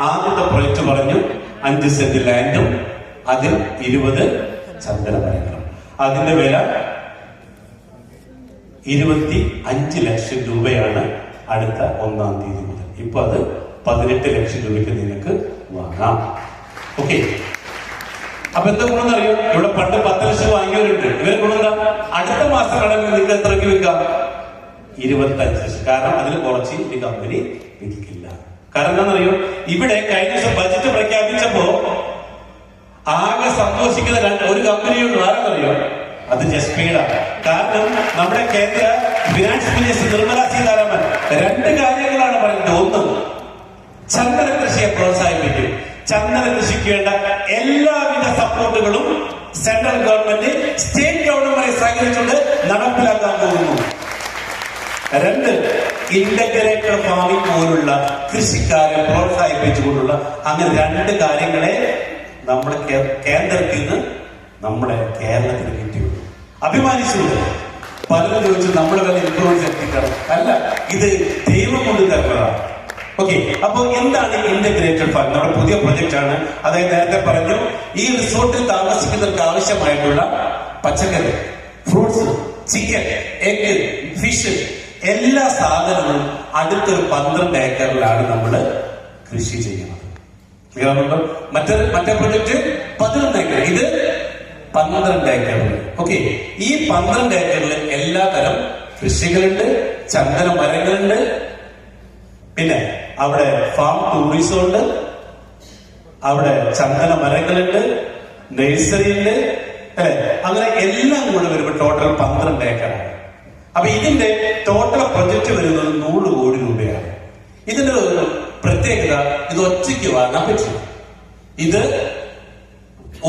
ആദ്യത്തെ പ്രൊജക്ട് പറഞ്ഞു 5 സെന്റ് ലാൻഡും അതിൽ 20 ചന്ദന മരങ്ങളും. അതിന്റെ വില 25 ലക്ഷം രൂപയാണ് അടുത്ത 1-ാം തീയതി മുതൽ. ഇപ്പൊ അത് 18 ലക്ഷം രൂപയ്ക്ക് നിങ്ങൾക്ക് വാങ്ങാം. ഓക്കെ, അപ്പൊ എന്താ ഗുണമെന്നറിയോ? ഇവിടെ പണ്ട് 10 ലക്ഷം വാങ്ങിയവരുണ്ട്. ഇവരെ ഗുണമെന്താ? അടുത്ത മാസം കടലിൽ നിങ്ങൾക്ക് എത്രയ്ക്ക് വിൽക്കാം? 25 ലക്ഷം. കാരണം അതിൽ കുറച്ച് ഈ കമ്പനി വിൽക്കില്ല. കാരണം എന്താണെന്നറിയോ? ഇവിടെ കഴിഞ്ഞ ദിവസം ബജറ്റ് പ്രഖ്യാപിച്ചപ്പോ ആകെ സന്തോഷിക്കുന്ന ഒരു കമ്പനിയുണ്ട്. ആരെന്നറിയോ? അത് ജസ്പീഡാണ്. കാരണം നമ്മുടെ കേന്ദ്ര ഫിനാൻസ് മിനിസ്റ്റർ നിർമ്മല സീതാരാമൻ 2 കാര്യങ്ങളാണ് പറയുന്നത്. ഒന്ന്, ചന്ദന കൃഷിയെ പ്രോത്സാഹിപ്പിക്കും. ചന്ദന കൃഷിക്ക് വേണ്ട എല്ലാവിധ സപ്പോർട്ടുകളും സെൻട്രൽ ഗവൺമെന്റ് സ്റ്റേറ്റ് ഗവൺമെന്റ് സഹകരിച്ചുകൊണ്ട് നടപ്പിലാക്കാൻ പോകുന്നു. 2, ഇന്റഗ്രേറ്റഡ് ഫാമിംഗ് പോലുള്ള കൃഷിക്കാരെ പ്രോത്സാഹിപ്പിച്ചുകൊണ്ടുള്ള അങ്ങനെ 2 കാര്യങ്ങളെ നമ്മുടെ കേന്ദ്രത്തിൽ നിന്ന് നമ്മുടെ കേരളത്തിന് കിട്ടിയുള്ളൂ. അഭിമാനിച്ചുകൊണ്ട് പലരും ചോദിച്ചു നമ്മുടെ വല്ല ഇൻഫ്ലുവൻസ് എത്തിക്കണം. അല്ല, ഇത് ദൈവം കൊണ്ട് തരുന്നതാണ്. ഓക്കെ, അപ്പൊ എന്താണ് ഇന്റഗ്രേറ്റഡ് ഫാമിംഗ്? നമ്മുടെ പുതിയ പ്രൊജക്ട് ആണ്. അതായത് നേരത്തെ പറഞ്ഞു, ഈ റിസോർട്ടിൽ താമസിക്കുന്നവർക്ക് ആവശ്യമായിട്ടുള്ള പച്ചക്കറി, ഫ്രൂട്ട്സ്, ചിക്കൻ, എഗ്, ഫിഷ്, എല്ലാ സാധനങ്ങളും അടുത്തൊരു 12 ഏക്കറിലാണ് നമ്മൾ കൃഷി ചെയ്യുന്നത്. മറ്റേ പ്രൊജക്ട് 11 ഏക്കർ, ഇത് 12 ഏക്കറിൽ. ഓക്കെ, ഈ 12 ഏക്കറിൽ എല്ലാ തരം കൃഷികളുണ്ട്, ചന്ദന മരങ്ങളുണ്ട്, പിന്നെ അവിടെ ഫാം ടൂറിസം ഉണ്ട്, അവിടെ ചന്ദന മരങ്ങളുണ്ട്, നഴ്സറി ഉണ്ട്, അല്ലെ? അങ്ങനെ എല്ലാം കൂടെ വരുമ്പോൾ ടോട്ടൽ 12 ഏക്കറാണ്. അപ്പൊ ഇതിന്റെ ടോട്ടൽ പ്രൊജക്ട് വരുന്നത് 100 കോടി രൂപയാണ്. ഇതിന്റെ ഒരു പ്രത്യേകത, ഇത് ഒറ്റയ്ക്ക് വാങ്ങാൻ പറ്റും. ഇത്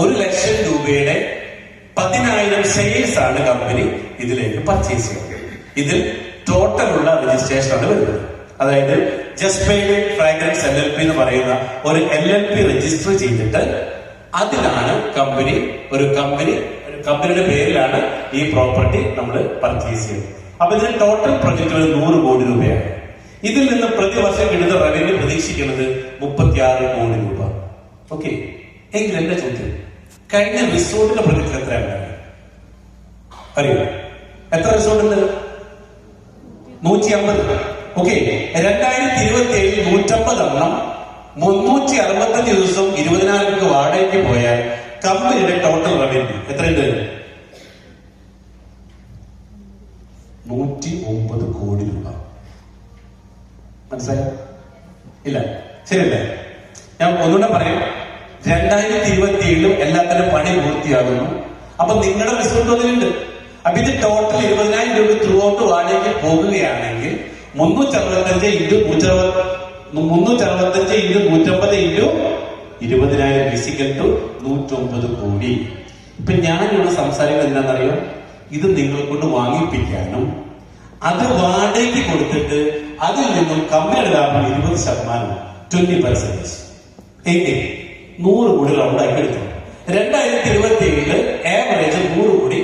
1 ലക്ഷം രൂപയുടെ 10,000 ഷെയർസ് ആണ് കമ്പനി ഇതിലേക്ക് പർച്ചേസ് ചെയ്യുന്നത്. ഇതിൽ ടോട്ടൽ ഉള്ള രജിസ്ട്രേഷൻ ആണ് വരുന്നത്. അതായത് ജസ്പെയ്ഡ് ഫ്രാഗ്രൻസ് LLP എന്ന് പറയുന്ന ഒരു LLP രജിസ്റ്റർ ചെയ്തിട്ട് അതിലാണ് കമ്പനിയുടെ പേരിലാണ് ഈ പ്രോപ്പർട്ടി നമ്മൾ പർച്ചേസ് ചെയ്യുന്നത്. അപ്പൊ ഇതിന് ടോട്ടൽ പ്രൊജക്ട് 100 കോടി രൂപയാണ്. ഇതിൽ നിന്ന് പ്രതിവർഷം കിട്ടുന്ന റവന്യൂ പ്രതീക്ഷിക്കുന്നത് 36 കോടി രൂപ. ഓക്കെ, എങ്കിൽ എന്റെ ചോദ്യം, കഴിഞ്ഞ റിസോർട്ടിന്റെ പ്രൊജക്ട് എത്രയാണ് അറിയോ? എത്ര റിസോർട്ട് ഉണ്ട്? 150. ഓക്കെ, 2027 150 എണ്ണം 365 ദിവസം 20,000 രൂപ വാടകയ്ക്ക് പോയാൽ കമ്പനിയുടെ ടോട്ടൽ റവന്യൂ എത്രയുണ്ട്? 109 കോടി രൂപ. മനസ്സിലായോ? ഇല്ല, ശരിയല്ലേ? ഞാൻ ഒന്നുകൂടെ പറയാം. 2027 എല്ലാത്തിനും പണി പൂർത്തിയാകുന്നു. അപ്പൊ നിങ്ങളുടെ റിസോർട്ട് അതിലുണ്ട്. അപ്പൊ ഇത് ടോട്ടൽ 20,000 രൂപ ത്രൂ ഔട്ട് വാടകയ്ക്ക് പോകുകയാണെങ്കിൽ 365 × 150 × 20,000 ഫിസിക്കൽ ടു 109 കോടി. ഇപ്പൊ ഞാനിവിടെ സംസാരിക്കുന്നത് എന്താണെന്നറിയോ? ഇത് നിങ്ങളെ കൊണ്ട് വാങ്ങിപ്പിക്കാനും അത് വാടകയ്ക്ക് കൊടുത്തിട്ട് അതിൽ നിന്നും കമ്പനിയുടെ ലാഭം 20%, 20%. എങ്കിൽ 100 കോടി റൗണ്ടാക്കി എടുത്തു. 2027 ആവറേജ് 100 കോടി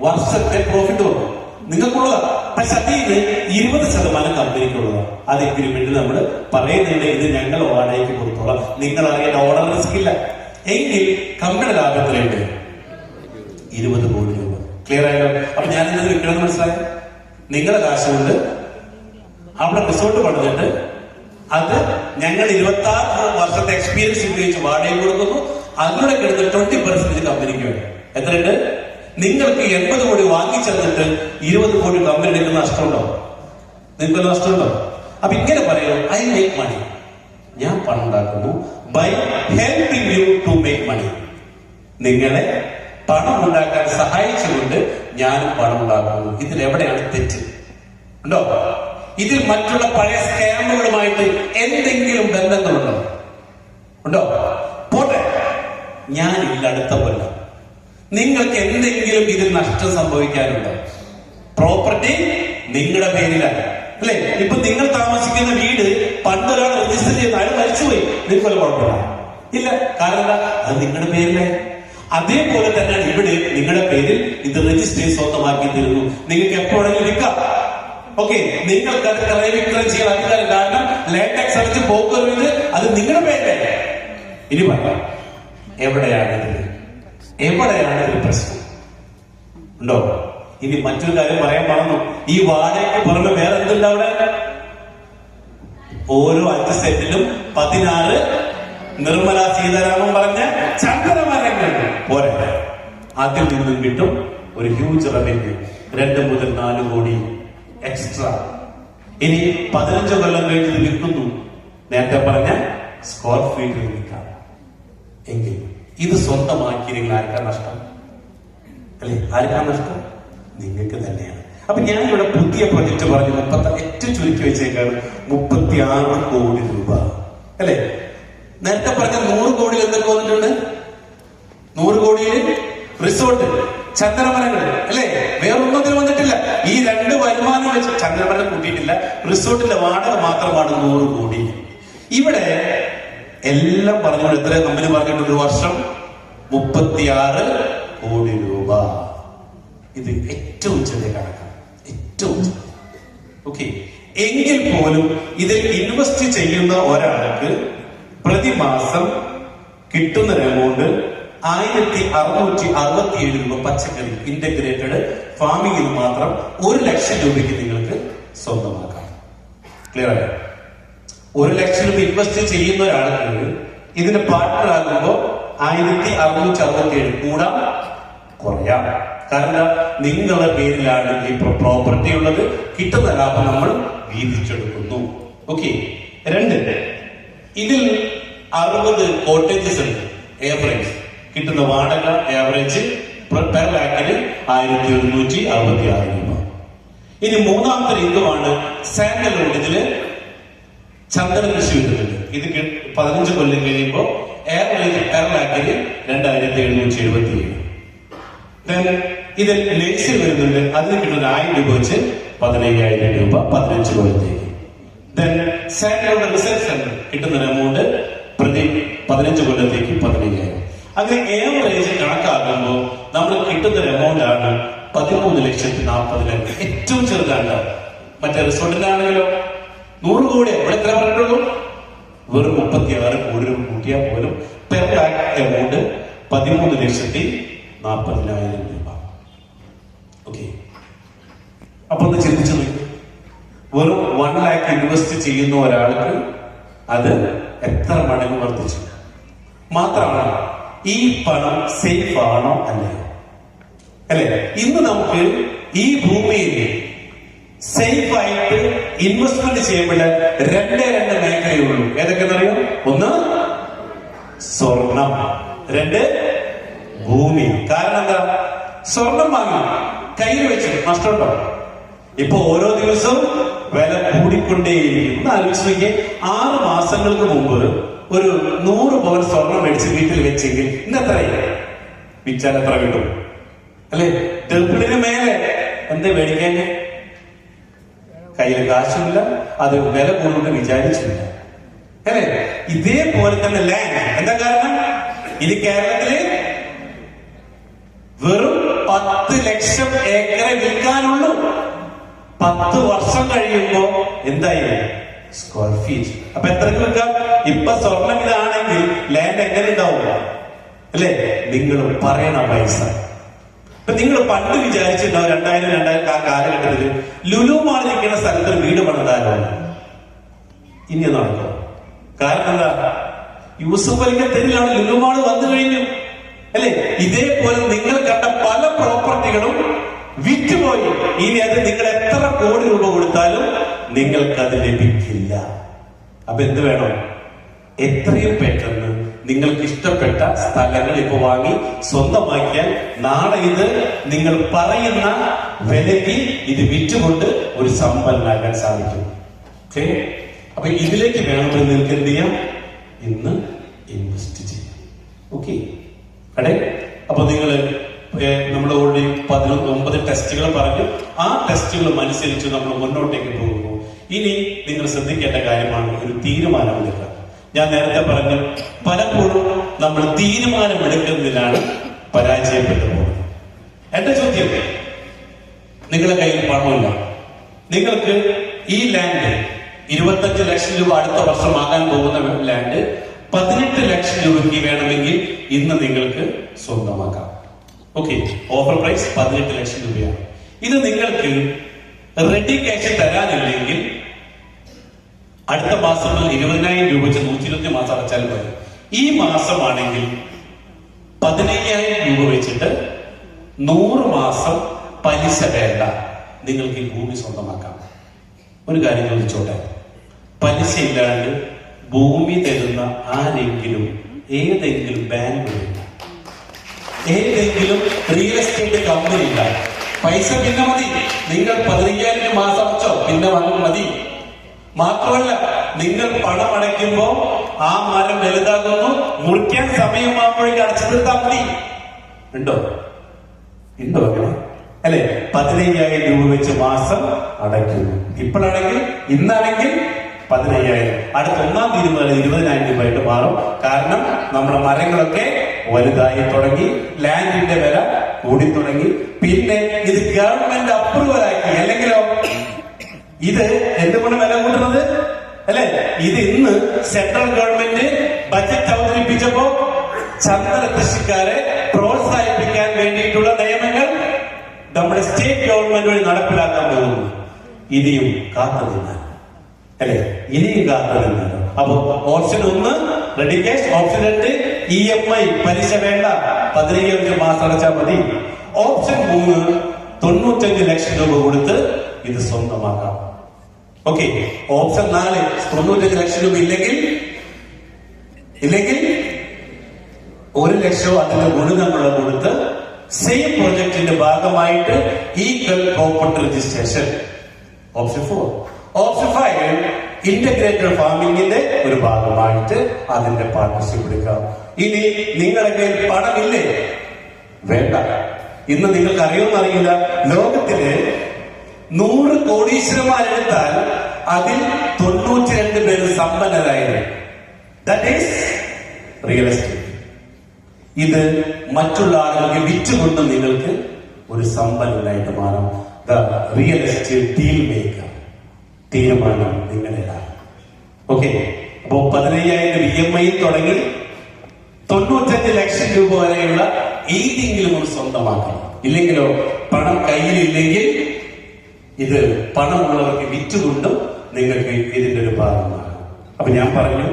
വർഷത്തെ പ്രോഫിറ്റ് വന്നു നിങ്ങൾക്കുള്ളതാണ്. പക്ഷെ അതിൽ 20% കമ്പനിക്കുള്ളതാണ്. അത് എഗ്രിമെന്റിൽ നമ്മൾ പറയുന്നുണ്ട്, ഇത് ഞങ്ങൾ വാടകയ്ക്ക് കൊടുത്തോളാം, നിങ്ങൾ അറിയേണ്ട ഓർഡർ റിസ്ക് ഇല്ല. എങ്കിൽ കമ്പനിയുടെ ലാഭത്തിലുണ്ട് 20 കോടി രൂപ. ക്ലിയർ ആയല്ലോ? അപ്പൊ ഞാൻ ഇന്നത് വിൽക്കണമെന്ന് മനസ്സിലായോ? നിങ്ങളുടെ കാശ് കൊണ്ട് അവിടെ റിസോർട്ട് പണിതിട്ട് അത് ഞങ്ങൾ 26 വർഷത്തെ എക്സ്പീരിയൻസ് ഉപയോഗിച്ച് വാടകയിൽ കൊടുക്കുന്നു. അതിലൂടെ കിട്ടുന്ന 20% കമ്പനിക്ക് വേണ്ടി. എത്രയുണ്ട്? നിങ്ങൾക്ക് 80 കോടി വാങ്ങിച്ചെന്നിട്ട് 20 കോടി കമ്പനി എടുക്കുന്ന നഷ്ടമുണ്ടോ? നിങ്ങൾക്ക് നഷ്ടമുണ്ടോ? അപ്പൊ ഇങ്ങനെ പറയുന്നു, ഐ മേക്ക് മണി, ഞാൻ പണം ഉണ്ടാക്കുന്നു by helping you to make money. നിങ്ങളെ പണം ഉണ്ടാക്കാൻ സഹായിച്ചുകൊണ്ട് ഞാനും പണം ഉണ്ടാക്കുന്നു. ഇതിൽ എവിടെയാണ് തെറ്റ്? ഉണ്ടോ? ഇതിൽ മറ്റുള്ള പഴയ സ്കാമുകളുമായിട്ട് എന്തെങ്കിലും ബന്ധങ്ങളുണ്ടോ? ഉണ്ടോ? പോട്ടെ, ഞാനില്ല അടുത്ത കൊല്ലം. നിങ്ങൾക്ക് എന്തെങ്കിലും ഇതിൽ നഷ്ടം സംഭവിക്കാനുണ്ടോ? പ്രോപ്പർട്ടി നിങ്ങളുടെ പേരിലാണ്, അല്ലെ? ഇപ്പൊ നിങ്ങൾ താമസിക്കുന്ന വീട് പണ്ടൊരാൾ രജിസ്റ്റർ ചെയ്യുന്ന അയാൾ മരിച്ചുപോയി, നിങ്ങൾക്ക് കുഴപ്പമില്ല, ഇല്ല. കാരണം എന്താ? അത് നിങ്ങളുടെ പേരിലെ. അതേപോലെ തന്നെയാണ് ഇവിടെ നിങ്ങളുടെ പേരിൽ ഇത് രജിസ്റ്റർ സ്വന്തമാക്കി തരുന്നു. നിങ്ങൾക്ക് എപ്പോഴെങ്കിലും വിൽക്കാം. ഓക്കെ, നിങ്ങൾക്ക് അത് ക്രയവിക്രയം ചെയ്യാൻ അധികാരം. കാരണം ലാൻഡ് ടാക്സ് അടച്ച് പോക്കരുത്, അത് നിങ്ങളുടെ പേരിലെ. ഇനി പറയാം, എവിടെയാണിത് പ്രശ്നം ഉണ്ടോ? ഇനി മറ്റൊരു കാര്യം പറയാൻ പറഞ്ഞു. ഈ വാടകയ്ക്ക് പുറമെ വേറെ എന്തുണ്ട് അവിടെ? ഓരോ 5 സെന്റിലും 16 നിർമ്മല സീതാരാമൻ പറഞ്ഞ ചന്ദനമരങ്ങൾ പോരെ. അതിൽ നിന്നും കിട്ടും ഒരു ഹ്യൂജ് റവന്യൂ, 2 മുതൽ 4 കോടി എക്സ്ട്രാ. ഇനി 15 കൊല്ലം കഴിഞ്ഞ് വിൽക്കുന്നു, നേരത്തെ പറഞ്ഞ സ്ക്വയർ ഫീറ്റിൽ വിൽക്കാം. എങ്കിൽ ഇത് സ്വന്തമാക്കി നിങ്ങൾ ആർക്കാ നഷ്ടം? അല്ലെ, ആർക്കാ നഷ്ടം? നിങ്ങൾക്ക് തന്നെയാണ്. അപ്പൊ ഞാൻ ഇവിടെ പുതിയ പ്രൊജക്ട് പറഞ്ഞു, ഏറ്റവും ചുരുക്കി വെച്ചേക്കാണ് 36 കോടി രൂപ. അല്ലെ, നേരത്തെ പറഞ്ഞ 100 കോടിയിൽ എന്തൊക്കെ വന്നിട്ടുണ്ട്? 100 കോടിയിൽ റിസോർട്ട്, ചന്ദനമരങ്ങൾ, അല്ലെ, വേറൊന്നതിൽ വന്നിട്ടില്ല. ഈ 2 വരുമാനം വെച്ച് ചന്ദനമരം കൂട്ടിയിട്ടില്ല. റിസോർട്ടിന്റെ വാടക മാത്രമാണ് 100 കോടി. ഇവിടെ എല്ലാം പറഞ്ഞുകൊണ്ട് എത്ര കമ്പനി പറഞ്ഞിട്ടുണ്ട്? ഒരു വർഷം 36 കോടി രൂപ. ഇത് ഏറ്റവും ചെറിയ കണക്കാണ്, ഏറ്റവും. ഓക്കെ, എങ്കിൽ പോലും ഇതിൽ ഇൻവെസ്റ്റ് ചെയ്യുന്ന ഒരാൾക്ക് പ്രതിമാസം കിട്ടുന്ന എമൗണ്ട് 1667 രൂപ. പച്ചക്കറി ഇന്റഗ്രേറ്റഡ് ഫാമിംഗിൽ മാത്രം 1 ലക്ഷം രൂപയ്ക്ക് നിങ്ങൾക്ക് സ്വന്തമാക്കാം. ക്ലിയർ ആയോ? 1 ലക്ഷം രൂപ ഇൻവെസ്റ്റ് ചെയ്യുന്ന ഒരാൾക്ക് ഇതിന് പാർട്ട്ണർ ആകുമ്പോൾ 1667 കൂടാം കുറയാം. കാരണം നിങ്ങളുടെ പേരിലാണ് ഈ പ്രോപ്പർട്ടി ഉള്ളത്. കിട്ടുന്ന ലാഭം നമ്മൾ വീതിച്ചെടുക്കുന്നു. ഓക്കെ. 2, ഇതിൽ 60 കോട്ടേജസ് ഉണ്ട്. ഏവറേജ് കിട്ടുന്ന വാടക ആവറേജ് പെർ ലാക്കിന് 1166 രൂപ. ഇനി മൂന്നാമത്തെ ഇൻകമാണ് സാൻഡൽവുഡ്. ഇതില് ചന്ദന കൃഷി വരുന്നുണ്ട്. ഇത് 15 കൊല്ലം കഴിയുമ്പോൾ ആവറേജ് പെർ ലാക്കിന് 2777. ഇതിൽ ലേസിൽ വരുന്നുണ്ട്. അതിന് കിട്ടുന്ന 1000 രൂപ വെച്ച് 15000 രൂപ 15 കൊല്ലത്തേക്ക്. സാൻഡൽവുഡ് റിസർച്ച് സെന്റർ കിട്ടുന്ന എമൗണ്ട് പ്രതി 15 കൊല്ലത്തേക്ക് 15000. അങ്ങനെ ഏവറേജ് കണക്കാക്കുമ്പോൾ നമ്മൾ കിട്ടുന്ന എമൗണ്ട് ആണ് 13,40,000. ഏറ്റവും ചെറുതാണ്. മറ്റേ റിസോർട്ടിന്റെ ആണെങ്കിലോ 100 കോടി. ഇവിടെ എത്ര പറഞ്ഞിട്ടുള്ളൂ? വെറും 36 കോടി രൂപ കൂട്ടിയാൽ പോലും പെർ ലാക്ക് എമൗണ്ട് 13,40,000 രൂപ. ഓക്കെ, അപ്പൊ ഒന്ന് ചിന്തിച്ചു നോക്കി. വെറും 1 ലാക്ക് ഇൻവെസ്റ്റ് ചെയ്യുന്ന ഒരാൾക്ക് അത് എത്ര മടങ്ങ് വർദ്ധിച്ചു? മാത്രമാണ് ഈ പണം സേഫ് ആണോ അല്ലയോ? അല്ലെ, ഇന്ന് നമുക്ക് ഈ ഭൂമിയിൽ സേഫ് ആയിട്ട് ഇൻവെസ്റ്റ്മെന്റ് ചെയ്യുമ്പോൾ 2 മേഖലയുള്ളൂ. ഏതൊക്കെയെന്നറിയോ? 1 സ്വർണം, 2 ഭൂമി. കാരണം എന്താ? സ്വർണം വാങ്ങി കയ്യിൽ വെച്ച് നഷ്ടമുണ്ടോ? ഇപ്പൊ ഓരോ ദിവസവും വില കൂടിക്കൊണ്ടേയിരിക്കും. ഒന്ന് ആലോചിച്ച് നോക്കിയേ, 6 മാസങ്ങൾക്ക് മുമ്പ് ഒരു 100 പവൻ സ്വർണം മേടിച്ച് വീട്ടിൽ വെച്ചെങ്കിൽ ഇന്ന് എത്രയായി? വിറ്റാൽ എത്ര കിട്ടും? അല്ലെ, ഡബിളിന് മേലെ. എന്താ മേടിക്കാൻ? കയ്യിൽ കാശുമില്ല, അത് വില കൂടുമെന്ന് വിചാരിച്ചില്ല. അല്ലെ, ഇതേപോലെ തന്നെ ലാൻഡ്. എന്താ കാരണം? ഇത് കേരളത്തില് വെറും 10 ലക്ഷം ഏക്കറെ വിൽക്കാനുള്ളൂ. 10 വർഷം കഴിയുമ്പോ എന്തായി? Square feet. അപ്പൊ എത്രക്ക് വിൽക്കാം? ഇപ്പൊ സ്വർണം ഇതാണെങ്കിൽ ലാൻഡ് എങ്ങനെ ഉണ്ടാവുക? അല്ലെ, നിങ്ങൾ പറയണ പൈസ. ഇപ്പൊ നിങ്ങൾ പണ്ട് വിചാരിച്ചിട്ടുണ്ടാവും 2000 ആ കാലഘട്ടത്തിൽ ലുലു മാൾ നിൽക്കുന്ന സ്ഥലത്ത് ഒരു വീട് പണിതാലോ? ഇനി നടക്കും. കാരണം എന്താ? യൂസുഫ് അലിന്റെ തെരുവിലാണ് ലുലു മാൾ വന്നു കഴിഞ്ഞു. അല്ലെ, ഇതേപോലെ നിങ്ങൾ കണ്ട പല പ്രോപ്പർട്ടികളും വിറ്റുപോയി. ഇനി അത് നിങ്ങൾ എത്ര കോടി രൂപ കൊടുത്താലും നിങ്ങൾക്ക് അത് ലഭിക്കില്ല. അപ്പൊ എന്ത് വേണം? എത്രയും പെട്ടെന്ന് നിങ്ങൾക്ക് ഇഷ്ടപ്പെട്ട സ്ഥലങ്ങൾ ഇപ്പൊ വാങ്ങി സ്വന്തമാക്കിയാൽ നാളെ ഇത് നിങ്ങൾ പറയുന്ന വിലയ്ക്ക് ഇത് വിറ്റുകൊണ്ട് ഒരു സമ്പന്നനാക്കാൻ സാധിക്കും. ഓക്കെ, അപ്പൊ ഇതിലേക്ക് വേണമെങ്കിൽ നിങ്ങൾക്ക് എന്ത് ചെയ്യാം? ഇന്ന് ഇൻവെസ്റ്റ് ചെയ്യാം. ഓക്കെ, അതെ. അപ്പൊ നിങ്ങൾ നമ്മൾ ഓൾറെഡി 19 ടെസ്റ്റുകൾ പറഞ്ഞു. ആ ടെസ്റ്റുകൾ അനുസരിച്ച് നമ്മൾ മുന്നോട്ടേക്ക് പോകുന്നു. ഇനി നിങ്ങൾ ശ്രദ്ധിക്കേണ്ട കാര്യമാണ് ഒരു തീരുമാനമെടുക്കുക. ഞാൻ നേരത്തെ പറഞ്ഞു, പലപ്പോഴും നമ്മൾ തീരുമാനമെടുക്കുന്നതിലാണ് പരാജയപ്പെട്ടു പോകുന്നത്. എന്റെ ചോദ്യം, നിങ്ങളുടെ കയ്യിൽ പണമില്ല, നിങ്ങൾക്ക് ഈ ലാൻഡ് 25 ലക്ഷം രൂപ അടുത്ത വർഷം ആകാൻ പോകുന്ന ലാൻഡ് 18 ലക്ഷം രൂപയ്ക്ക് വേണമെങ്കിൽ ഇന്ന് നിങ്ങൾക്ക് സ്വന്തമാക്കാം. ഓക്കെ, ഓഫർ പ്രൈസ് 18 ലക്ഷം രൂപയാണ്. ഇത് നിങ്ങൾക്ക് റെഡി ക്യാഷ് തരാനില്ലെങ്കിൽ അടുത്ത മാസം 20,000 രൂപ വെച്ച് 120 മാസം അടച്ചാൽ മതി. ഈ മാസമാണെങ്കിൽ 15,000 രൂപ വെച്ചിട്ട് 100 മാസം പലിശ വേണ്ട, നിങ്ങൾക്ക് ഈ ഭൂമി സ്വന്തമാക്കാം. ഒരു കാര്യം ചോദിച്ചോട്ടെ, പലിശ ഇല്ലാണ്ട് ഭൂമി തരുന്ന ആരെങ്കിലും ഏതെങ്കിലും ബാങ്കിലില്ല, ഏതെങ്കിലും റിയൽ എസ്റ്റേറ്റ് കമ്പനി ഇല്ല. പൈസ പിന്നെ മതി, നിങ്ങൾ 15,000 മാസം അടച്ചോ, പിന്നെ വാങ്ങും മതി. മാത്രമല്ല, നിങ്ങൾ പണം അടയ്ക്കുമ്പോ ആ മരം വലുതാകുന്നു, മുറിക്കാൻ സമയമാകുമ്പോഴേക്ക് അടച്ചു തീർത്താൽ മതി. ഉണ്ടോ ഉണ്ടോ അല്ലെ? 15,000 രൂപ വെച്ച് മാസം അടയ്ക്കുന്നു. ഇപ്പോഴാണെങ്കിൽ, ഇന്നാണെങ്കിൽ 15,000, അടുത്ത 1-ാം തീയതി മുതൽ 20,000 രൂപയായിട്ട് മാറും. കാരണം നമ്മുടെ മരങ്ങളൊക്കെ വലുതായി തുടങ്ങി, ലാൻഡിന്റെ വില കൂടി തുടങ്ങി. പിന്നെ ഇത് ഗവൺമെന്റ് അപ്രൂവൽ ആക്കി, അല്ലെങ്കിലോ ഇത് എന്തുകൊണ്ട് വില കൂട്ടുന്നത് അല്ലെ? ഇത് ഇന്ന് സെൻട്രൽ ഗവൺമെന്റ് ബജറ്റ് അവതരിപ്പിച്ചപ്പോ ചന്ദന കൃഷിക്കാരെ പ്രോത്സാഹിപ്പിക്കാൻ വേണ്ടിയിട്ടുള്ള നിയമങ്ങൾ നമ്മുടെ സ്റ്റേറ്റ് ഗവൺമെന്റ് വഴി നടപ്പിലാക്കാൻ പോകുന്നു. ഇനിയും കാത്തു നിന്നാൽ അല്ലെ? ഇനിയും കാത്തു നിന്നാൽ. അപ്പൊ option 1 ready cash, option 2 EMI, പലിശ വേണ്ട, 15,000 മാസം അടച്ചാൽ മതി. ഓപ്ഷൻ 3 95 ലക്ഷം രൂപ കൊടുത്ത് ഇത് സ്വന്തമാക്കാം. ഓക്കെ. ഓപ്ഷൻ 4 95 ലക്ഷം രൂപ ഇല്ലെങ്കിൽ 1 ലക്ഷവും അതിന്റെ ഗുണിതങ്ങളോ കൊടുത്ത് സെയിം പ്രൊജക്ടിന്റെ ഭാഗമായിട്ട് equal property registration. Option 4. Option 5 integrated ഫാമിംഗിന്റെ ഒരു ഭാഗമായിട്ട് അതിന്റെ പാർട്ണർഷിപ്പ് എടുക്കാം. ഇനി നിങ്ങളുടെ കയ്യിൽ പണമില്ലേ? വേണ്ട. ഇന്ന് നിങ്ങൾക്ക് അറിയുമെന്നറിയില്ല, ലോകത്തില് 100 കോടീശ്വരന്മാരെടുത്താൽ അതിൽ 92 പേര് സമ്പന്നരായിരുന്നു. That is real estate. ഇത് മറ്റുള്ള ആളുകൾക്ക് വിറ്റുകൊണ്ട് നിങ്ങൾക്ക് ഒരു സമ്പന്നനായിട്ട് മാറാം. The real estate deal maker. തീരുമാനം നിങ്ങളുടേതാണ്. ഓക്കെ. അപ്പോ 15,000 EMI തുടങ്ങി 95 ലക്ഷം രൂപ വരെയുള്ള ഏതെങ്കിലും ഒന്ന് സ്വന്തമാക്കണം. ഇല്ലെങ്കിലോ പണം കയ്യിലില്ലെങ്കിൽ ഇത് പണമുള്ളവർക്ക് വിറ്റുകൊണ്ടും നിങ്ങൾക്ക് ഇതിന്റെ ഒരു ഭാഗമാണ്. അപ്പൊ ഞാൻ പറഞ്ഞു,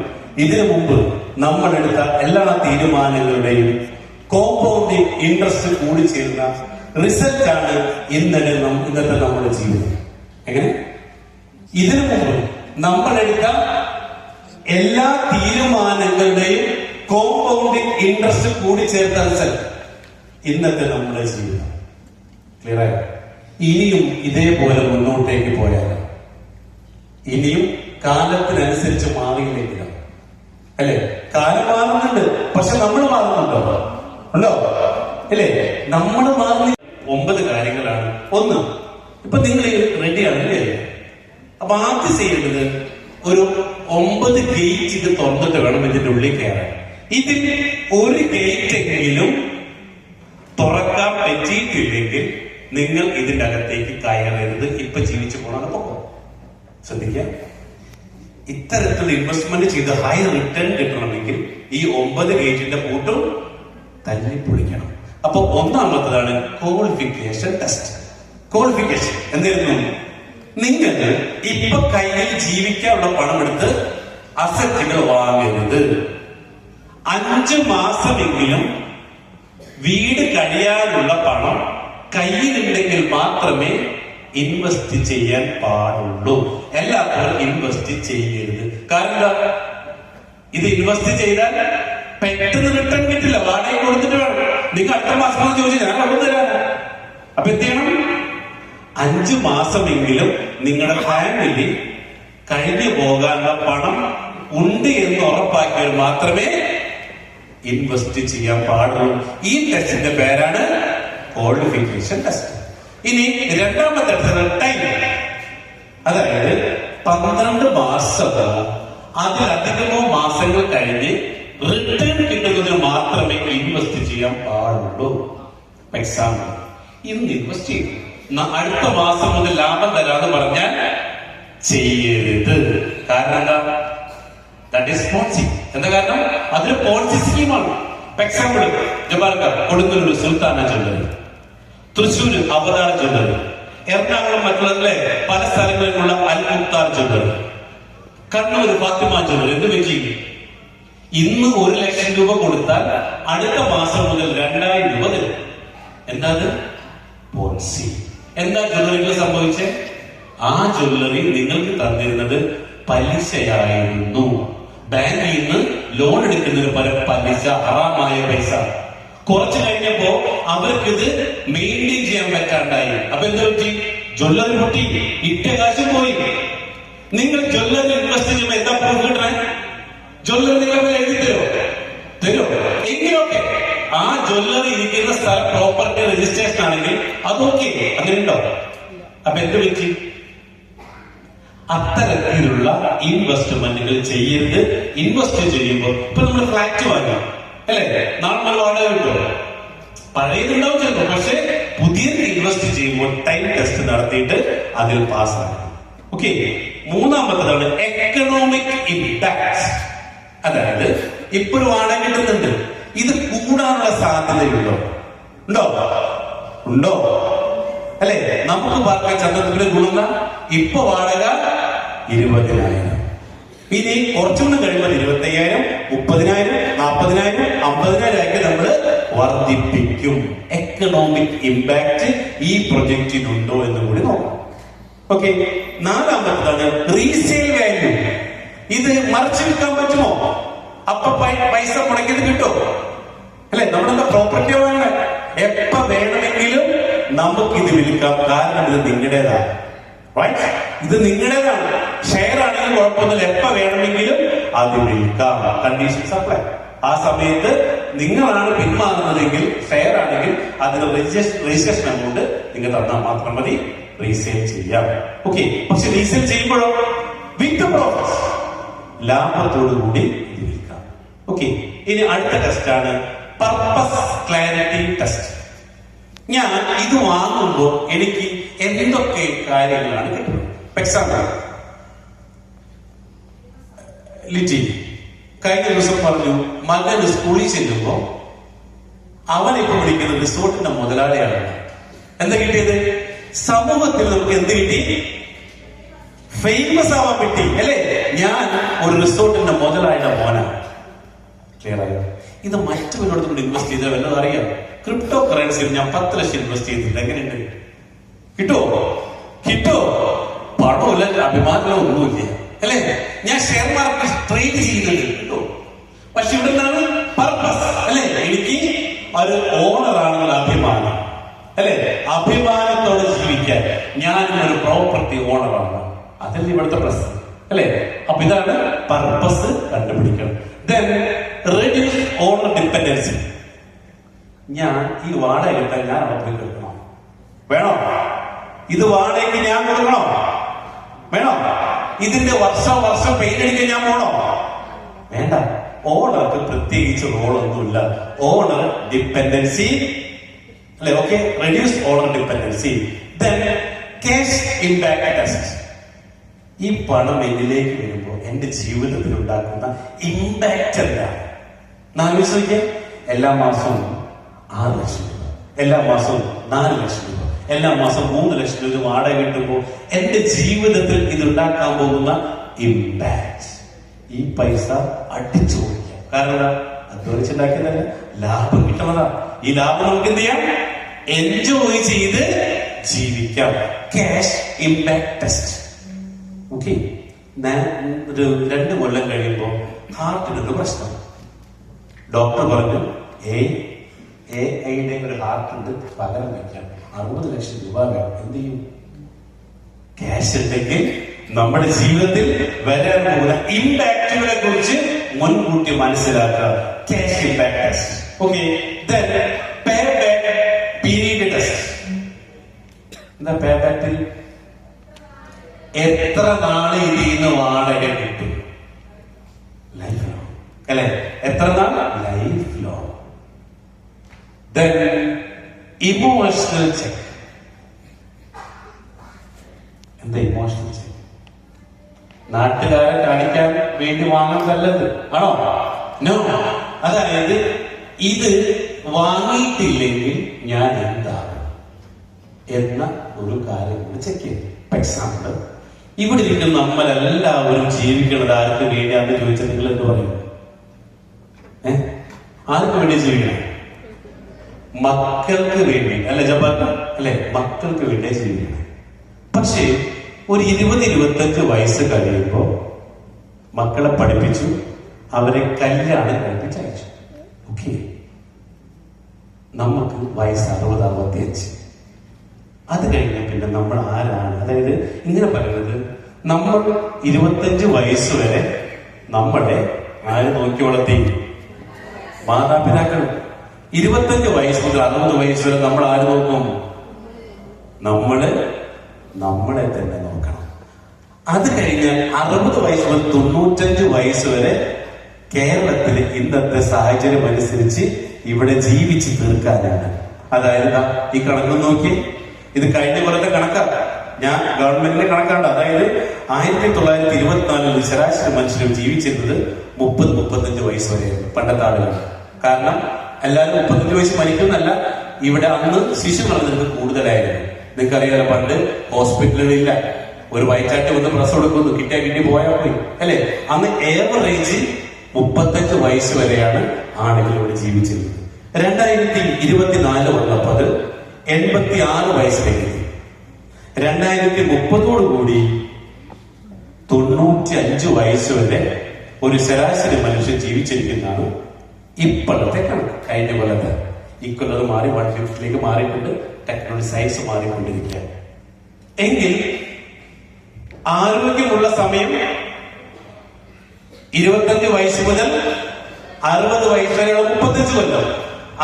ഇതിനു മുമ്പ് നമ്മളെടുത്ത എല്ലാ തീരുമാനങ്ങളുടെയും കോമ്പൗണ്ടിങ് ഇൻട്രസ്റ്റ് കൂടി ചേരുന്ന റിസൾട്ടാണ് ഇന്നത്തെ നമ്മുടെ ജീവിതം. എങ്ങനെ? ഇതിനു മുമ്പ് നമ്മളെടുത്ത എല്ലാ തീരുമാനങ്ങളുടെയും കോമ്പൗണ്ടിങ് ഇൻട്രസ്റ്റ് കൂടി ചേർത്ത റിസൾട്ട് ഇന്നത്തെ നമ്മുടെ ജീവിതം. ക്ലിയർ ആയോ? ഇനിയും ഇതേപോലെ മുന്നോട്ടേക്ക് പോയാലോ? ഇനിയും കാലത്തിനനുസരിച്ച് മാറിയില്ലെങ്കിലോ? അല്ലെ? കാലം മാറുന്നുണ്ട്, പക്ഷെ നമ്മൾ മാറുന്നുണ്ടോ? ഉണ്ടോ? അല്ലേ? നമ്മൾ മാറുന്ന 9 കാര്യങ്ങളാണ്. 1, ഇപ്പൊ നിങ്ങൾ റെഡിയാണല്ലേ? അപ്പൊ ആദ്യം ചെയ്യേണ്ടത് ഒരു 9 ഗേറ്റ് ഇത് തുറന്നിട്ട് വേണം ഇതിന്റെ ഉള്ളിൽ കയറാൻ. ഇതിൽ ഒരു ഗേറ്റ് എങ്കിലും തുറക്കാൻ പറ്റിയിട്ടില്ലെങ്കിൽ നിങ്ങൾ ഇതിന്റെ അകത്തേക്ക് കയറരുത്. ഇപ്പൊ ജീവിച്ചു പോകണം. പോകോ ശ്രദ്ധിക്കുക. ഇത്തരത്തിലുള്ള ഇൻവെസ്റ്റ്മെന്റ് ചെയ്ത് ഹൈ റിട്ടേൺ കിട്ടണമെങ്കിൽ ഈ 9 ഗേറ്റിന്റെ പൂട്ടും തല്ലിപ്പൊളിക്കണം. അപ്പൊ ഒന്നാമത്തതാണ് ക്വാളിഫിക്കേഷൻ ടെസ്റ്റ്. ക്വാളിഫിക്കേഷൻ എന്തായിരുന്നു? നിങ്ങൾ ഇപ്പൊ കയ്യിൽ ജീവിക്കാനുള്ള പണം എടുത്ത് അസറ്റുകൾ വാങ്ങരുത്. 5 മാസമെങ്കിലും വീട് കഴിയാനുള്ള പണം കയ്യിലുണ്ടെങ്കിൽ മാത്രമേ ഇൻവെസ്റ്റ് ചെയ്യാൻ പാടുള്ളൂ. എല്ലാവരും ഇൻവെസ്റ്റ് ചെയ്യരുത്. കാരണം ഇത് ഇൻവെസ്റ്റ് ചെയ്താൽ പെട്ടെന്ന് റിട്ടേൺ കിട്ടില്ല. വാടക കൊടുത്തിട്ട് വേണം. നിങ്ങൾ അടുത്ത മാസം ചോദിച്ചാൽ ഞാൻ കൊണ്ടു തരാനാ. അപ്പൊ എന്ത് ചെയ്യണം? 5 മാസമെങ്കിലും നിങ്ങളുടെ ഫാമിലി കഴിഞ്ഞു പോകാനുള്ള പണം ഉണ്ട് എന്ന് ഉറപ്പാക്കിയാൽ മാത്രമേ ഇൻവെസ്റ്റ് ചെയ്യാൻ പാടുള്ളൂ. ഈ ടെസ്റ്റിന്റെ പേരാണ് ക്വാളിഫിക്കേഷൻ ടെസ്റ്റ്. ഇനി രണ്ടാമത്തെ ടൈം, അതായത് 12 മാസമോ അതിലധികമോ മാസങ്ങൾ കഴിഞ്ഞ് റിട്ടേൺ കിട്ടുന്നതിന് മാത്രമേ ഇൻവെസ്റ്റ് ചെയ്യാൻ പാടുള്ളൂ. എക്സാമ്പിൾ, ഇന്ന് ഇൻവെസ്റ്റ് ചെയ്യും, അടുത്ത മാസം മുതൽ ലാഭം തരാന്ന് പറഞ്ഞാൽ ചെയ്യരുത്. കാരണം എന്താ? That is not. എന്താ കാരണം? അതൊരു പോളിസി സ്കീമാണ്. എക്സാമ്പിൾ, ജബാർക്ക കൊടുങ്ങല്ലൂർ സുൽത്താന ജ്വല്ലറി, തൃശ്ശൂർ അവതാര ജ്വല്ലറി, എറണാകുളം മറ്റുള്ള പല സ്ഥലങ്ങളിലുള്ള അൽ മുക്താർ ജ്വല്ലറി, കണ്ണൂർ ഫാത്തിമ ജ്വല്ലറി. എന്ത് പറ്റി? ഇന്ന് 1 ലക്ഷം രൂപ കൊടുത്താൽ അടുത്ത മാസം മുതൽ 2000 രൂപ തരും. എന്താ പോളിസി? എന്താ ജ്വല്ലറികൾ സംഭവിച്ചേ? ആ ജ്വല്ലറി നിങ്ങൾക്ക് തന്നിരുന്നത് പലിശയായിരുന്നു. ബാങ്കിൽ നിന്ന് ലോൺ എടുക്കുന്നതിന് പകരം പലിശ, ഹറാമായ പൈസ. കുറച്ചു കഴിഞ്ഞപ്പോ അവർക്കിത് മെയിൻറ്റെയിൻ ചെയ്യാൻ പറ്റാണ്ടായി. അപ്പൊ എന്താ പറ്റി? ജ്വല്ലറി പൊട്ടി, ഇട്ട കാശ് പോയി. നിങ്ങൾ ജ്വല്ലറി ഇൻവെസ്റ്റ് ചെയ്യുമ്പോൾ എന്താ പ്രൂഫ് കിട്ടണേ? ജ്വല്ലറി നിങ്ങളെ എഴുതി തരോ? എങ്കിലൊക്കെ ആ ജ്വല്ലറി ഇരിക്കുന്ന സ്ഥലം പ്രോപ്പർട്ടി രജിസ്ട്രേഷൻ ആണെങ്കിൽ അതൊക്കെ അങ്ങനെ ഉണ്ടോ? അപ്പൊ എന്ത് പറ്റി? അത്തരത്തിലുള്ള ഇൻവെസ്റ്റ്മെന്റുകൾ ചെയ്യരുത്. ഇൻവെസ്റ്റ് ചെയ്യുമ്പോൾ ഇപ്പൊ നമ്മൾ ഫ്ലാറ്റ് വാങ്ങി അല്ലെ, നാളെ വാടക കിട്ടുമോ? പഴയതുണ്ടാവും ചിലപ്പോ. പക്ഷെ പുതിയത് ഇൻവെസ്റ്റ് ചെയ്യുമ്പോൾ ടൈം ടെസ്റ്റ് നടത്തിയിട്ട് അതിൽ പാസ്സാക്കണം. ഓക്കെ. മൂന്നാമത്തതാണ് എക്കണോമിക് ഇമ്പാക്ട്. അതായത് ഇപ്പൊ ഒരു വാടക കിട്ടുന്നുണ്ട്, ഇത് കൂടാനുള്ള സാധ്യതയുണ്ടോ? ഉണ്ടോ അല്ലെ? നമുക്ക് പറഞ്ഞ ചന്ദ്രത്തിന്റെ ഗുണ ഇപ്പൊ വാടക 20,000, ഇനി കുറച്ചുകൂടെ കഴിയുമ്പോൾ 25,000, 30,000, 40,000, 50,000 ആക്കി നമ്മൾ വർദ്ധിപ്പിക്കും. എക്കണോമിക് ഇമ്പാക്ട് ഈ പ്രൊജക്റ്റിനുണ്ടോ എന്ന് കൂടി നോക്കാം. ഓക്കെ. നാലാമത്തതാണ് റീസെയിൽ വാല്യൂ. ഇത് മറിച്ചു വിൽക്കാൻ പറ്റുമോ? അപ്പൊ പൈസ മുടക്കിയത് കിട്ടുമോ? അല്ലെ, നമ്മളെന്താ പ്രോപ്പർട്ടി വാങ്ങണേ? എപ്പ വേണമെങ്കിലും നമുക്കിത് വിൽക്കാം. കാരണം ഇത് നിങ്ങളുടേതാണ്. ഇത് നിങ്ങളുടേതാണ്. ഷെയർ ആണെങ്കിലും കുഴപ്പമൊന്നുമില്ല, എപ്പ വേണമെങ്കിലും അത് വിൽക്കാം. Condition supply. ആ സമയത്ത് നിങ്ങളാണ് പിന്മാറുന്നതെങ്കിൽ, ഷെയർ ആണെങ്കിൽ അതിന് രജിസ്ട്രേഷൻ എമൗണ്ട് നിങ്ങൾ തന്നാൽ മാത്രം മതി, റീസെയിൽ ചെയ്യാം. ഓക്കെ. പക്ഷെ റീസെയിൽ ചെയ്യുമ്പോഴോ വിത്ത് പ്രോഫിറ്റ്, ലാഭത്തോടു കൂടി ഇത് വിൽക്കാം. ഓക്കെ. ഇനി അടുത്ത ടെസ്റ്റ് ആണ് പർപ്പസ് ക്ലാരിറ്റി ടെസ്റ്റ്. ഞാൻ ഇത് വാങ്ങുമ്പോൾ എനിക്ക് എന്തൊക്കെ കാര്യങ്ങളാണ് കിട്ടുന്നത്? എക്സാമ്പിൾ, ലിറ്റി കഴിഞ്ഞ ദിവസം പറഞ്ഞു മകൻ സ്കൂളിൽ ചെല്ലുമ്പോ അവനിപ്പോ വിളിക്കുന്നത് റിസോർട്ടിന്റെ മുതലാളിയാണ്. എന്താ കിട്ടിയത്? സമൂഹത്തിൽ നമുക്ക് എന്ത് കിട്ടി? ഫേമസ് ആവാൻ പറ്റി അല്ലേ? ഞാൻ ഒരു റിസോർട്ടിന്റെ മുതലാളിയുടെ മോനാണ്. ക്ലിയർ ആയോ? ഇത് മറ്റൊരിടത്തും കൂടി ഇൻവെസ്റ്റ് ചെയ്താൽ വല്ലതും അറിയാം. ക്രിപ്റ്റോ കറൻസിയിൽ ഞാൻ 10 ലക്ഷം ഇൻവെസ്റ്റ് ചെയ്തിട്ടുണ്ട്. എങ്ങനെയുണ്ട്? കിട്ടോ? പണമില്ല, അഭിമാനമോ ഒന്നുമില്ല അല്ലെ? ഞാൻ ഷെയർ മാർക്കറ്റ് ട്രേഡ് ചെയ്യുന്നുണ്ട്, കിട്ടോ? പക്ഷെ ഇവിടെ നിന്നാണ് പർപ്പസ് അല്ലെ? എനിക്ക് ഒരു ഓണറാണെന്നുള്ള അഭിമാനം അല്ലെ? അഭിമാനത്തോടെ ജീവിക്കാൻ ഞാൻ ഒരു പ്രോപ്പർട്ടി ഓണറാണ്. അതല്ലേ ഇവിടുത്തെ പ്രശ്നം അല്ലെ? അപ്പൊ ഇതാണ് പർപ്പസ് കണ്ടുപിടിക്കണം. Then reduce owner dependency. ഞാൻ ഈ വാടക കിട്ടാൻ ഞാൻ അവിടെ പോയി കൊടുക്കണോ? വേണോ? ഇത് വാടകയ്ക്ക് ഞാൻ കൊടുക്കണോ? വേണോ? ഇതിന്റെ വർഷം പെയിന്റ് അടിക്കാൻ ഞാൻ പോണോ? വേണ്ട. ഓണർക്ക് പ്രത്യേകിച്ച് റോളൊന്നുമില്ല. ഓണർ ഡിപ്പെൻഡൻസി അല്ലെ? Okay. Reduce owner dependency. Then cash impact test. ഈ പണം എന്നിലേക്ക് വരുമ്പോ എന്റെ ജീവിതത്തിൽ ഉണ്ടാക്കുന്ന ഇമ്പാക്ട് എന്താണ്? ആലോചിക്കുക. എല്ലാ മാസവും 6 ലക്ഷം രൂപ, എല്ലാ മാസവും 4 ലക്ഷം രൂപ, എല്ലാ മാസം 3 ലക്ഷം രൂപ വാടക കിട്ടുമ്പോൾ എന്റെ ജീവിതത്തിൽ ഇതുണ്ടാക്കാൻ പോകുന്ന ഇമ്പാക്ട്, ഈ പൈസ അടിച്ചു കൊടുക്കുക. കാരണം അധ്വാനിച്ചുണ്ടാക്കിയതല്ല, ലാഭം കിട്ടുന്നതാ. ഈ ലാഭം നമുക്ക് എന്ത് ചെയ്യാം? എൻജോയ് ചെയ്ത് ജീവിക്കാം. Cash impact test. ഓക്കെ. ഒരു 2 കൊല്ലം കഴിയുമ്പോൾ ഹാർട്ടിനൊരു പ്രശ്നം. ഡോക്ടർ പറഞ്ഞു എഐയുടെ ഒരു ഹാർട്ട് ഉണ്ട്, പകരം വയ്ക്കാം, 60 ലക്ഷം രൂപ വേണം. എന്ത് ചെയ്യും? ക്യാഷ് ഉണ്ടെങ്കിൽ നമ്മുടെ ജീവിതത്തിൽ വരാൻ പോകുന്ന ഇമ്പാക്റ്റുകളെ കുറിച്ച് മുൻകൂട്ടി മനസ്സിലാക്കുക. Cash impact test. Okay. Pay back period test. എന്താ പേ ബാക്ക് പീരീഡ്? എത്ര നാള് ഇതിന്ന് വാടക കിട്ടും? ലൈഫ് ലോങ് അല്ലെ? എത്ര നാൾ? Life long. Emotional check. എന്താ ഇമോഷണൽ ചെക്ക്? നാട്ടുകാരെ കാണിക്കാൻ വേണ്ടി വാങ്ങാൻ നല്ലത് ആണോ? നോ. അതായത് ഇത് വാങ്ങിയിട്ടില്ലെങ്കിൽ ഞാൻ എന്താണ് എന്ന ഒരു കാര്യം കൂടി ചെക്ക് ചെയ്തു. എക്സാമ്പിൾ, ഇവിടെ ഇരിക്കുന്ന നമ്മളെല്ലാവരും ജീവിക്കുന്നത് ആർക്ക് വേണ്ടിയാണെന്ന് ചോദിച്ചാൽ നിങ്ങൾ എന്ത് പറയും? ആർക്ക് വേണ്ടി ജീവിക്കണം? മക്കൾക്ക് വേണ്ടി അല്ലെ ജപ്പാൻ? അല്ലെ, മക്കൾക്ക് വേണ്ടി ജീവിക്കണം. പക്ഷേ ഒരു 20-25 വയസ്സ് കഴിയുമ്പോൾ മക്കളെ പഠിപ്പിച്ചു, അവരെ കല്യാണം കഴിപ്പിച്ചയച്ചു. ഓക്കെ, നമുക്ക് വയസ്സ് 60-65. അത് കഴിഞ്ഞ പിന്നെ നമ്മൾ ആരാണ്? അതായത് ഇങ്ങനെ പറയുന്നത്, നമ്മൾ 25 വയസ്സ് വരെ നമ്മളെ ആര് നോക്കി വളർത്തി? മാതാപിതാക്കൾ. 25 വയസ്സ് മുതൽ 60 വയസ്സ് വരെ നമ്മൾ ആര് നോക്കും? നമ്മളെ തന്നെ നോക്കണം. അത് കഴിഞ്ഞാൽ 60 വയസ്സ് മുതൽ 95 വയസ്സ് വരെ കേരളത്തിലെ ഇന്നത്തെ സാഹചര്യം അനുസരിച്ച് ഇവിടെ ജീവിച്ച് തീർക്കാനാണ്. അതായത് ഈ കണക്ക് നോക്കി, ഇത് കഴിഞ്ഞ കൊല്ലത്തെ കണക്കാണ്, ഞാൻ ഗവൺമെന്റിന്റെ കണക്കാണ്. അതായത് 1924 ശരാശരി മനുഷ്യരും ജീവിച്ചിരുന്നത് 30-35 വയസ്സ് വരെയായിരുന്നു പണ്ടത്തെ ആളുകൾ. കാരണം എല്ലാവരും 35 വയസ്സ് മരിക്കുന്നല്ല, ഇവിടെ അന്ന് ശിശു മരണത്തിൽ കൂടുതലായിരുന്നു. നിങ്ങൾക്കറിയാലോ, പണ്ട് ഹോസ്പിറ്റലുകളില്ല, ഒരു വയറ്റാട്ട് വന്ന് പ്രസവം എടുക്കുന്നു, കിട്ടി പോയാൽ പോയി അല്ലെ. അന്ന് ഏവറേജ് 35 വയസ്സ് വരെയാണ് ആളുകൾ ഇവിടെ ജീവിച്ചിരുന്നത്. 2024 വന്നപ്പോൾ അത് 86 വയസ്സിലേക്ക് എത്തി. 2030 കൂടി 95 വയസ്സ് വരെ ഒരു ശരാശരി മനുഷ്യൻ ജീവിച്ചിരിക്കുന്നതാണ് ഇപ്പോഴത്തെ കണക്ക്. കഴിഞ്ഞ കൊല്ലത്ത് ഇക്കൊല്ലത് മാറി 150ലേക്ക് മാറിയിട്ടുണ്ട്. ടെക്നോളജി സയൻസ് മാറിക്കൊണ്ടിരിക്കുകയാണ്. എങ്കിൽ ആരോഗ്യമുള്ള സമയം 25 വയസ്സ് മുതൽ 60 വയസ്സ് വരെയുള്ള 35 കൊല്ലം.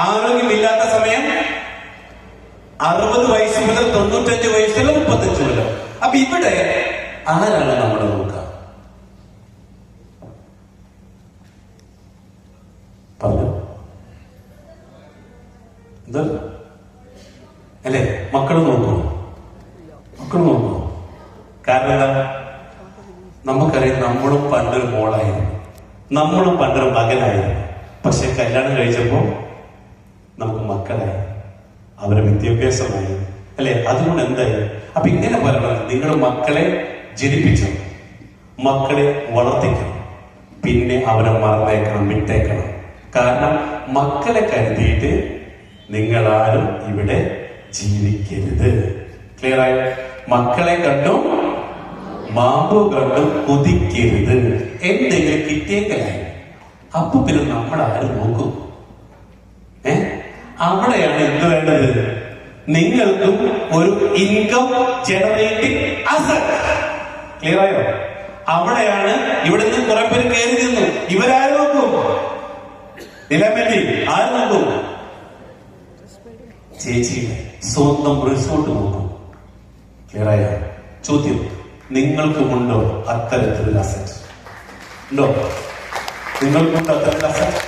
ആരോഗ്യമില്ലാത്ത സമയം 60 വയസ്സ് മുതൽ 95 വയസ്സ് വരെ 35 കൊല്ലം. അപ്പൊ ഇവിടെ ആരാണ് നമ്മൾ നോക്കുക? പറഞ്ഞു എന്താ അല്ലെ? മക്കള് നോക്കൂ. കാരണം എന്താ? നമുക്കറിയാം, നമ്മളും പണ്ടൊരു മോളായിരുന്നു, നമ്മളും പണ്ടൊരു മകനായിരുന്നു. പക്ഷെ കല്യാണം കഴിച്ചപ്പോ നമുക്ക് മക്കളായി, അവരെ വിദ്യാഭ്യാസമായി അല്ലെ. അതുകൊണ്ട് എന്തായി? അപ്പൊ ഇങ്ങനെ പറയണം, നിങ്ങൾ മക്കളെ ജനിപ്പിച്ചു, മക്കളെ വളർത്തിക്കണം, പിന്നെ അവരെ മറന്നേക്കണം, വിട്ടേക്കണം. കാരണം മക്കളെ കരുതിയിട്ട് നിങ്ങളാരും ഇവിടെ ജീവിക്കരുത്. ക്ലിയർ ആയോ? മക്കളെ കണ്ടും മാമ്പു കണ്ടും കൊതിക്കരുത്. എന്തെങ്കിലും കിട്ടിയേക്കലായി അപ്പൊ പിന്നെ നമ്മളാരും നോക്കും? അവിടെയാണ് എന്ത് വേണ്ടത്? നിങ്ങൾക്കും ഒരു ഇൻകം ജനറേറ്റിംഗ് അസറ്റ്. ക്ലിയർ ആയോ? അവിടെയാണ് ഇവിടെ നിന്ന് കുറെ പേര് കയറി നിന്നു. ഇവരാരും നോക്കും? നിലമല്ലി ആര് നോക്കും? ചേച്ചിയുടെ സ്വന്തം റിസോർട്ട് നോക്കും. ക്ലിയർ ആയോ? ചോദ്യം, നിങ്ങൾക്കുമുണ്ടോ അത്തരത്തിലുള്ള അസറ്റ്? ഉണ്ടോ? നിങ്ങൾക്കുണ്ടോ അത്തരത്തിലുള്ള അസറ്റ്?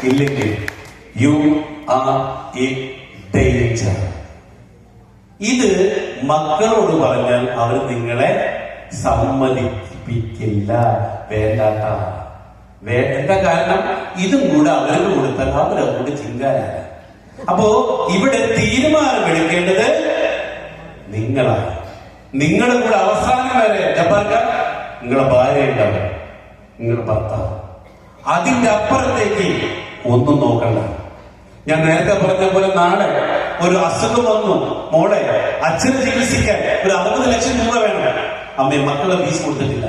ഇല്ലെങ്കിൽ യു ആർ ഇൻ ഡേഞ്ചർ. ഇത് മക്കളോട് പറഞ്ഞാൽ അവർ നിങ്ങളെ സമ്മതിപ്പിക്കില്ല. വേണ്ടാത്ത എന്താ കാരണം? ഇതും കൂടെ അവർക്ക് കൊടുത്താൽ അവരവരുടെ ചിന്താനാണ്. അപ്പോ ഇവിടെ തീരുമാനമെടുക്കേണ്ടത് നിങ്ങളാണ്. നിങ്ങളുടെ കൂടെ അവസാനം വരെ ജപ്പാൻകാർ നിങ്ങളുടെ ഭാര്യ ഉണ്ടാവും, നിങ്ങളുടെ ഭർത്താവ്. അതിന്റെ അപ്പുറത്തേക്ക് ഒന്നും നോക്കണ്ട. ഞാൻ നേരത്തെ പറഞ്ഞ പോലെ നാളെ ഒരു അസുഖം വന്നു, മോളെ അച്ഛനെ ചികിത്സിക്കാൻ ഒരു 60 ലക്ഷം രൂപ വേണം. അമ്മയെ മക്കളെ ഫീസ് കൊടുത്തിട്ടില്ല.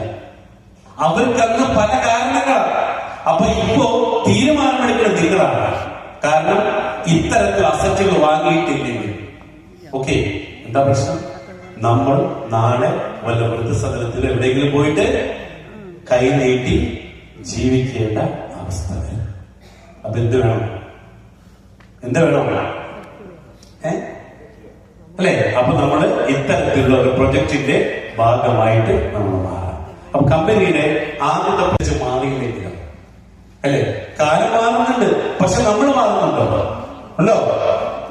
അവർക്കന്ന് പല കാരണങ്ങളാണ്. അപ്പൊ ഇപ്പോ തീരുമാനമെടുക്കുന്നത് നിങ്ങളാണ്. കാരണം ഇത്തരത്തിൽ അസറ്റുകൾ വാങ്ങിയിട്ടില്ലെങ്കിൽ ഓക്കെ, എന്താ പ്രശ്നം? നമ്മൾ നാളെ വല്ല വൃദ്ധസദനത്തിൽ എവിടെയെങ്കിലും പോയിട്ട് കൈ നീട്ടി ജീവിക്കേണ്ട അവസ്ഥ വരും. അപ്പൊ എന്ത് വേണം? അല്ലെ? അപ്പൊ നമ്മള് ഇത്തരത്തിലുള്ള ഒരു പ്രൊജക്ടിന്റെ ഭാഗമായിട്ട് നമ്മൾ മാറാം. അപ്പൊ കമ്പനിയുടെ ആദ്യത്തെ പ്രശ്നം മാറിയില്ലെങ്കിൽ അല്ലെ? കാലം മാറുന്നുണ്ട്, പക്ഷെ നമ്മൾ മാറുന്നുണ്ടോ? ഉണ്ടോ?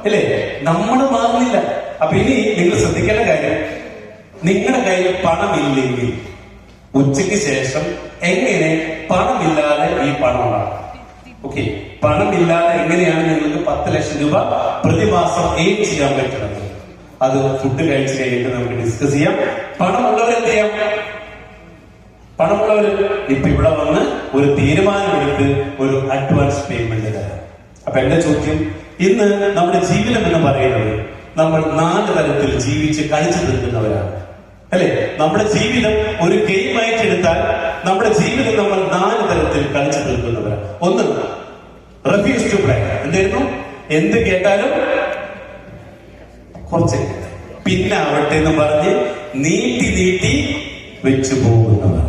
അല്ലേ? നമ്മൾ മാറുന്നില്ല. അപ്പൊ ഇനി നിങ്ങൾ ശ്രദ്ധിക്കേണ്ട കാര്യം, നിങ്ങളുടെ കയ്യിൽ പണമില്ലെങ്കിൽ ഉച്ചയ്ക്ക് ശേഷം എങ്ങനെ പണമില്ലാതെ ഈ പണം ഉണ്ടാകും? ഓക്കെ, പണമില്ലാതെ എങ്ങനെയാണ് നിങ്ങൾക്ക് 10 ലക്ഷം രൂപ പ്രതിമാസം എയിം ചെയ്യാൻ പറ്റുന്നത്? അത് ഫുഡ് കഴിച്ച് കഴിഞ്ഞിട്ട് നമുക്ക് ഡിസ്കസ് ചെയ്യാം. പണമുള്ളവർ എന്ത് ചെയ്യാം? പണമുള്ളവർ ഇപ്പൊ ഇവിടെ വന്ന് ഒരു തീരുമാനമെടുത്ത് ഒരു അഡ്വാൻസ് പേയ്മെന്റ് തരാം. അപ്പൊ എന്റെ ചോദ്യം, ഇന്ന് നമ്മുടെ ജീവിതം എന്ന് പറയുന്നത് നമ്മൾ 4 തരത്തിൽ ജീവിച്ച് കളിച്ചു തീർക്കുന്നവരാണ്, അല്ലെ? നമ്മുടെ ജീവിതം ഒരു ഗെയിമായിട്ട് എടുത്താൽ നമ്മുടെ ജീവിതം നമ്മൾ 4 തരത്തിൽ കളിച്ചു തീർക്കുന്നവരാണ്. ഒന്ന്, റെഫ്യൂസ് ടു പ്ലേ. എന്തായിരുന്നു? എന്ത് കേട്ടാലും കുറച്ച് പിന്നെ ആവട്ടെ എന്ന് പറഞ്ഞ് നീട്ടി നീട്ടി വെച്ചു പോകുന്നവർ.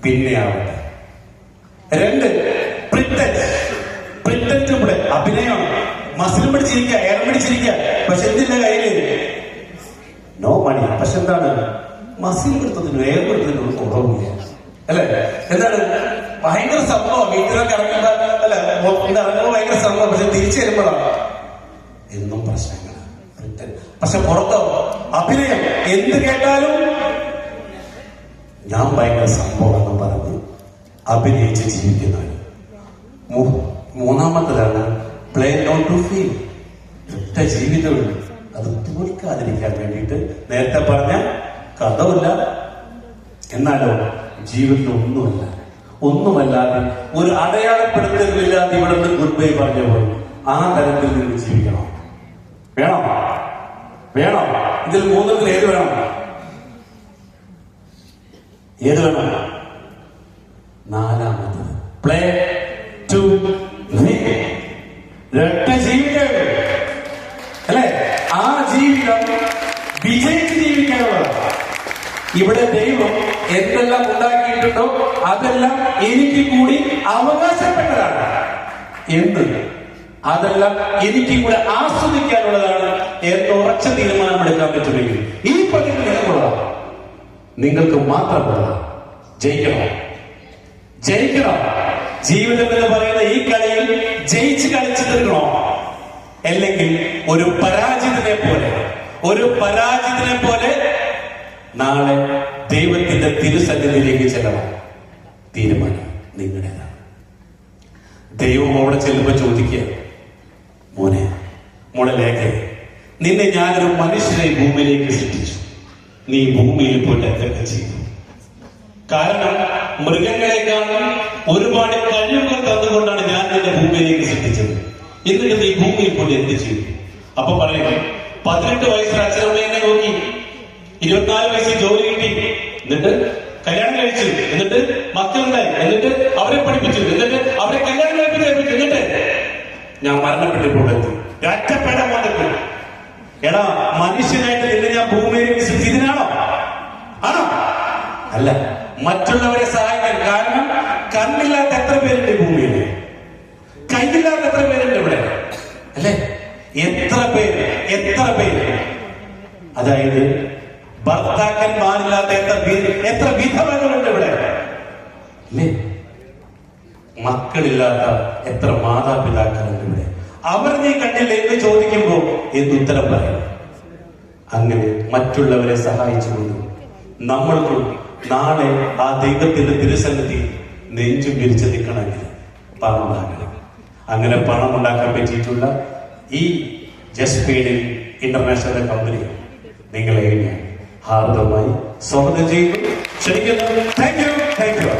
പിന്നെ ആവട്ടെ. 2, പ്രിറ്റൻഡ് ടു പ്ലേ. അഭിനയമാണ്. മസിലും പിടിച്ചിരിക്കുക, എയർ പിടിച്ചിരിക്കുക, പക്ഷെ എന്തില്ല കയ്യില്? No money. പക്ഷെ എന്താണ്? മസിൽ കൊടുത്തതിനും എയർ കൊടുത്തതിനും ഒരു കുറവില്ല, അല്ലെ? എന്താണ്? ഭയങ്കര സംഭവം. വീട്ടിലൊക്കെ ഇറങ്ങുമ്പോ അല്ലെ, ഇറങ്ങുമ്പോ ഭയങ്കര സംഭവം, പക്ഷെ തിരിച്ചു വരുമ്പോഴാണ് എന്നും പ്രശ്നങ്ങൾ. പക്ഷെ പുറത്തോ അഭിനയം, എന്ത് കേട്ടാലും ഞാൻ ഭയങ്കര സംഭവം എന്ന് പറഞ്ഞ് അഭിനയിച്ച് ജീവിക്കുന്നവർ. മൂന്നാമത്തതാണ് പ്ലേ നോട്ട് ടു ഫീൽ. ഒറ്റ ജീവിതമുള്ളൂ, അത് തോൽക്കാതിരിക്കാൻ വേണ്ടിയിട്ട് നേരത്തെ പറഞ്ഞ കഥമില്ല, എന്നാലോ ജീവിതത്തിൽ ഒന്നുമല്ലാതെ ഒരു അടയാളപ്പെടുത്തലില്ലാതെ ഇവിടെ നിന്ന് ഗുഡ് ബൈ പറഞ്ഞ പോയി ആ തരത്തിൽ നിന്ന് ജീവിക്കണം. വേണോ? ഇതിൽ 3 ഏത് വേണം? നാലാമത്തത് പ്ലേ ടു ഒറ്റ ജീവിതം, അല്ലെ? ആ ജീവിതം വിജയിച്ച് ജീവിക്കാനുള്ളതാണ്. ഇവിടെ ദൈവം എന്തെല്ലാം ഉണ്ടാക്കിയിട്ടുണ്ടോ അതെല്ലാം എനിക്ക് കൂടി അവകാശപ്പെട്ടതാണ്. അതെല്ലാം എനിക്ക് കൂടെ ആസ്വദിക്കാനുള്ളതാണ് എന്ന് ഉറച്ച തീരുമാനമെടുക്കാൻ പറ്റുമെങ്കിൽ ഈ പതിവ് നിങ്ങൾക്കുള്ളതാണ്, നിങ്ങൾക്ക് മാത്രമുള്ളതാണ്. ജയിക്കണം. ജീവിതം എന്ന് പറയുന്ന ഈ കളിയിൽ ജയിച്ച് കളിച്ചു തീർക്കണോ? അല്ലെങ്കിൽ ഒരു പരാജിതനെ പോലെ നാളെ ദൈവത്തിന്റെ തിരുസന്നിധിയിലേക്ക് ചെല്ലണം. തീരുമാനം നിങ്ങളുടേതാണ്. ദൈവം അവിടെ ചെല്ലുമ്പോ ചോദിക്കുക, മോളെ ലേഖ, നിന്നെ ഞാനൊരു മനുഷ്യനെ ഭൂമിയിലേക്ക് സൃഷ്ടിച്ചു, നീ ഭൂമിയിൽ പോയിട്ട് എന്തൊക്കെ ചെയ്തു? കാരണം മൃഗങ്ങളെക്കാളും ഒരുപാട് കഴിവുകൾ തന്നുകൊണ്ടാണ് ഞാൻ നിന്റെ ഭൂമിയിലേക്ക് സൃഷ്ടിച്ചത്. എന്നിട്ട് നീ ഭൂമിയിൽ പോയിട്ട് എന്ത് ചെയ്തു? അപ്പൊ പറയുക, 18 വയസ്സിൽ അച്ഛനമ്മയെ നോക്കി, 24 വയസ്സിൽ ജോലി കിട്ടി, എന്നിട്ട് കല്യാണം കഴിച്ചു, എന്നിട്ട് മക്കളുണ്ടായി, എന്നിട്ട് അവരെ പഠിപ്പിച്ചു, എന്നിട്ട് അവരെ കല്യാണം കഴിപ്പിച്ചു, എന്നിട്ട് ഞാൻ മരണപ്പെട്ടിട്ടുണ്ട്. ഒറ്റപ്പെട വന്നിട്ട് എടാ, മനുഷ്യനായിട്ട് നിന്നെ ഞാൻ ഭൂമിയിലേക്ക് സൃഷ്ടിച്ചതിനാണോ? ആണോ? അല്ല, മറ്റുള്ളവരെ സഹായിക്കാൻ. കാരണം കണ്ണില്ലാത്ത എത്ര പേരുണ്ട് ഭൂമിയിൽ? കൈയില്ലാത്ത എത്ര പേരുണ്ട് ഇവിടെ? അല്ലെ? എത്ര പേര്? അതായത് ഭർത്താക്കന്മാരില്ലാത്ത എത്ര വിധവകളുണ്ട് ഇവിടെ? അല്ലേ? മക്കളില്ലാത്ത എത്ര മാതാപിതാക്കളുണ്ട് ഇവിടെ? അവർ നീ കണ്ടില്ല എന്ന് ചോദിക്കുമ്പോ എന്തുത്തരം പറയും? അങ്ങനെ മറ്റുള്ളവരെ സഹായിച്ചുകൊണ്ട് നമ്മൾക്കും നാളെ ആ ദൈവത്തിന്റെ തിരുസന്നിധി നെഞ്ചും വിരിച്ച് നിൽക്കണമെങ്കിൽ പണം ഉണ്ടാക്കണം. അങ്ങനെ പണം ഉണ്ടാക്കാൻ പറ്റിയിട്ടുള്ള ഈ ജസ്പീഡിൽ ഇന്റർനാഷണൽ കമ്പനി നിങ്ങളെ ഹാർദമായി സ്വാഗതം ചെയ്യുന്നു, ക്ഷണിക്കുന്നു. Thank you.